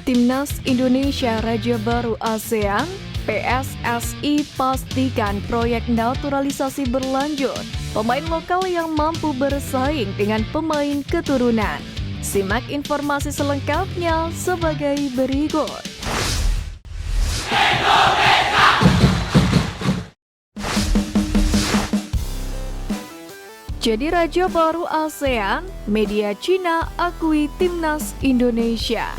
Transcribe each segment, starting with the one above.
Timnas Indonesia Raja Baru ASEAN, PSSI pastikan proyek naturalisasi berlanjut. Pemain lokal yang mampu bersaing dengan pemain keturunan. Simak informasi selengkapnya sebagai berikut. Jadi Raja Baru ASEAN, media Cina akui Timnas Indonesia.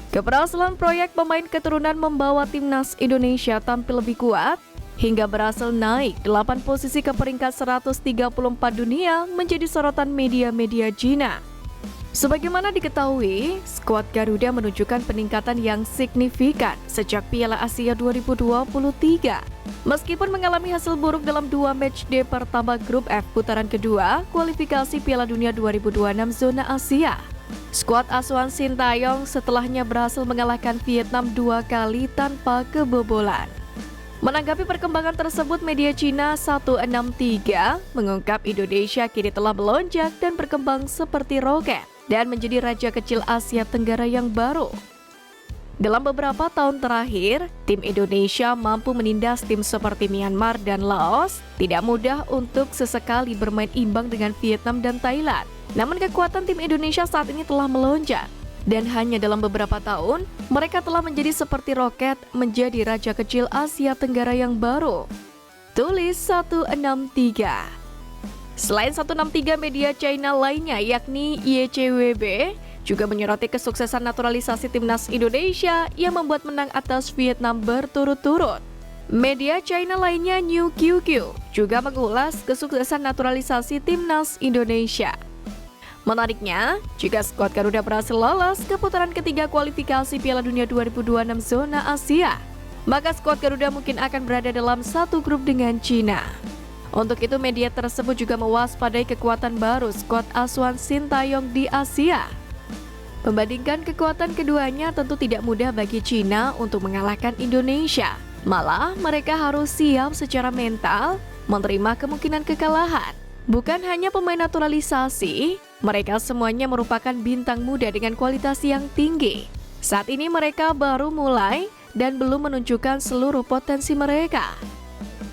Keberhasilan proyek pemain keturunan membawa Timnas Indonesia tampil lebih kuat hingga berhasil naik 8 posisi ke peringkat 134 dunia menjadi sorotan media-media Cina. Sebagaimana diketahui, skuad Garuda menunjukkan peningkatan yang signifikan sejak Piala Asia 2023. Meskipun mengalami hasil buruk dalam 2 matchday pertama grup F putaran kedua kualifikasi Piala Dunia 2026 zona Asia. Skuad asuhan Sintayong setelahnya berhasil mengalahkan Vietnam 2 kali tanpa kebobolan. Menanggapi perkembangan tersebut, media Cina 163 mengungkap Indonesia kini telah melonjak dan berkembang seperti roket dan menjadi raja kecil Asia Tenggara yang baru. Dalam beberapa tahun terakhir, tim Indonesia mampu menindas tim seperti Myanmar dan Laos. Tidak mudah untuk sesekali bermain imbang dengan Vietnam dan Thailand. Namun kekuatan tim Indonesia saat ini telah melonjak. Dan hanya dalam beberapa tahun, mereka telah menjadi seperti roket menjadi raja kecil Asia Tenggara yang baru. Tulis 163. Selain 163, media China lainnya yakni YCWB juga menyoroti kesuksesan naturalisasi Timnas Indonesia yang membuat menang atas Vietnam berturut-turut. Media China lainnya New QQ juga mengulas kesuksesan naturalisasi Timnas Indonesia. Menariknya, jika skuad Garuda berhasil lolos ke putaran ketiga kualifikasi Piala Dunia 2026 zona Asia, maka skuad Garuda mungkin akan berada dalam satu grup dengan Cina. Untuk itu, media tersebut juga mewaspadai kekuatan baru skuad asuhan Sintayong di Asia. Membandingkan kekuatan keduanya, tentu tidak mudah bagi Cina untuk mengalahkan Indonesia. Malah, mereka harus siap secara mental menerima kemungkinan kekalahan. Bukan hanya pemain naturalisasi, mereka semuanya merupakan bintang muda dengan kualitas yang tinggi. Saat ini mereka baru mulai dan belum menunjukkan seluruh potensi mereka.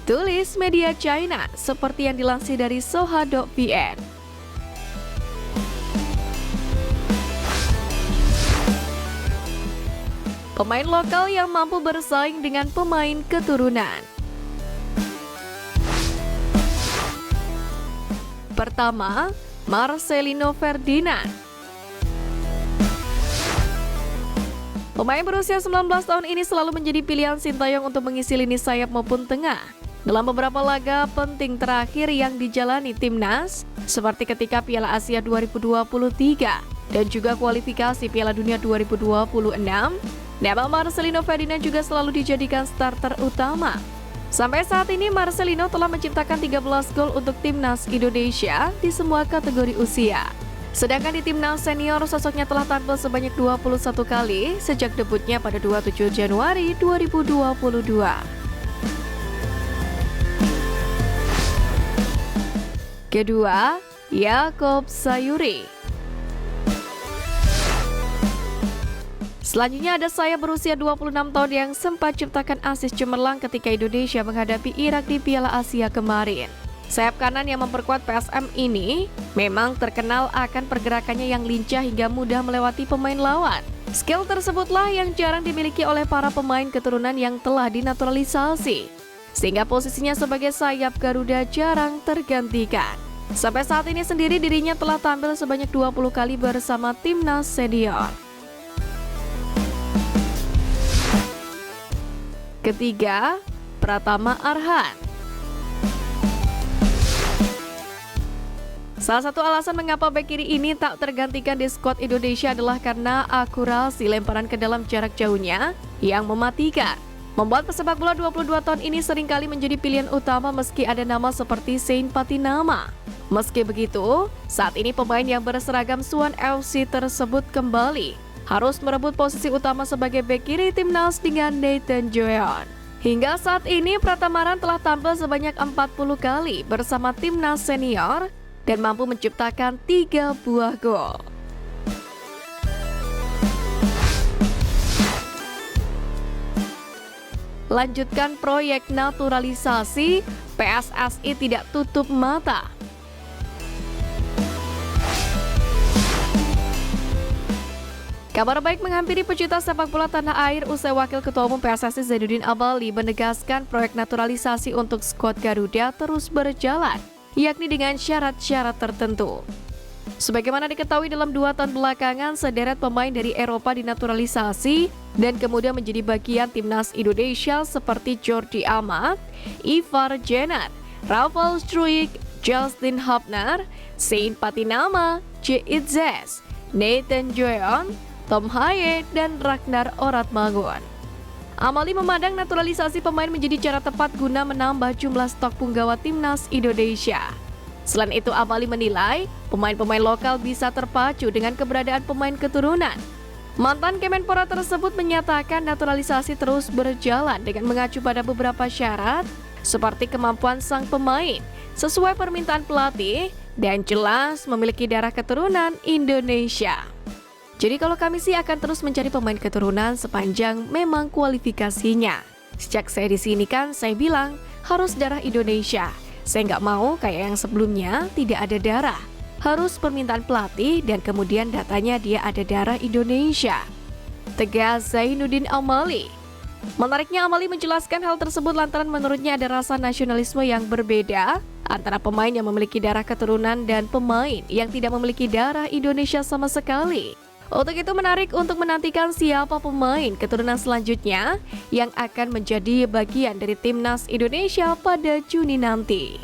Tulis media China seperti yang dilansir dari Soha.vn. Pemain lokal yang mampu bersaing dengan pemain keturunan. Pertama, Marcelino Ferdinand. Pemain berusia 19 tahun ini selalu menjadi pilihan Sintayong untuk mengisi lini sayap maupun tengah. Dalam beberapa laga penting terakhir yang dijalani Timnas, seperti ketika Piala Asia 2023 dan juga kualifikasi Piala Dunia 2026, nama Marcelino Ferdinand juga selalu dijadikan starter utama. Sampai saat ini, Marcelino telah menciptakan 13 gol untuk Timnas Indonesia di semua kategori usia. Sedangkan di Timnas Senior, sosoknya telah tampil sebanyak 21 kali sejak debutnya pada 27 Januari 2022. Kedua, Yakob Sayuri. Selanjutnya ada sayap berusia 26 tahun yang sempat ciptakan asis cemerlang ketika Indonesia menghadapi Irak di Piala Asia kemarin. Sayap kanan yang memperkuat PSM ini memang terkenal akan pergerakannya yang lincah hingga mudah melewati pemain lawan. Skill tersebutlah yang jarang dimiliki oleh para pemain keturunan yang telah dinaturalisasi, sehingga posisinya sebagai sayap Garuda jarang tergantikan. Sampai saat ini sendiri dirinya telah tampil sebanyak 20 kali bersama Timnas Senior. Ketiga, Pratama Arhan. Salah satu alasan mengapa bek kiri ini tak tergantikan di skuad Indonesia adalah karena akurasi lemparan ke dalam jarak jauhnya yang mematikan. Membuat pesepak bola 22 tahun ini seringkali menjadi pilihan utama meski ada nama seperti Sain Patinama. Meski begitu, saat ini pemain yang berseragam Suwon FC tersebut kembali harus merebut posisi utama sebagai bek kiri Timnas dengan Nathan Joeon. Hingga saat ini, Pratama Arhan telah tampil sebanyak 40 kali bersama Timnas Senior dan mampu menciptakan 3 buah gol. Lanjutkan proyek naturalisasi, PSSI tidak tutup mata. Kabar baik menghampiri pecinta sepak bola tanah air usai Wakil Ketua Umum PSSI Zainuddin Amali menegaskan proyek naturalisasi untuk skuad Garuda terus berjalan, yakni dengan syarat-syarat tertentu. Sebagaimana diketahui dalam 2 tahun belakangan, sederet pemain dari Eropa dinaturalisasi dan kemudian menjadi bagian timnas Indonesia seperti Jordi Amat, Ivar Jenner, Rafael Struijk, Justin Hubner, Sein Patinama, J. Itzes, Nathan Joyon, Tom Haye, dan Ragnar Oratmangun. Amali memandang naturalisasi pemain menjadi cara tepat guna menambah jumlah stok punggawa timnas Indonesia. Selain itu, Amali menilai pemain-pemain lokal bisa terpacu dengan keberadaan pemain keturunan. Mantan Kemenpora tersebut menyatakan naturalisasi terus berjalan dengan mengacu pada beberapa syarat seperti kemampuan sang pemain sesuai permintaan pelatih dan jelas memiliki darah keturunan Indonesia. Jadi kalau kami sih akan terus mencari pemain keturunan sepanjang memang kualifikasinya. Sejak saya di sini kan saya bilang harus darah Indonesia. Saya nggak mau kayak yang sebelumnya tidak ada darah. Harus permintaan pelatih dan kemudian datanya dia ada darah Indonesia. Tegas Zainuddin Amali. Menariknya Amali menjelaskan hal tersebut lantaran menurutnya ada rasa nasionalisme yang berbeda antara pemain yang memiliki darah keturunan dan pemain yang tidak memiliki darah Indonesia sama sekali. Untuk itu menarik untuk menantikan siapa pemain keturunan selanjutnya yang akan menjadi bagian dari timnas Indonesia pada Juni nanti.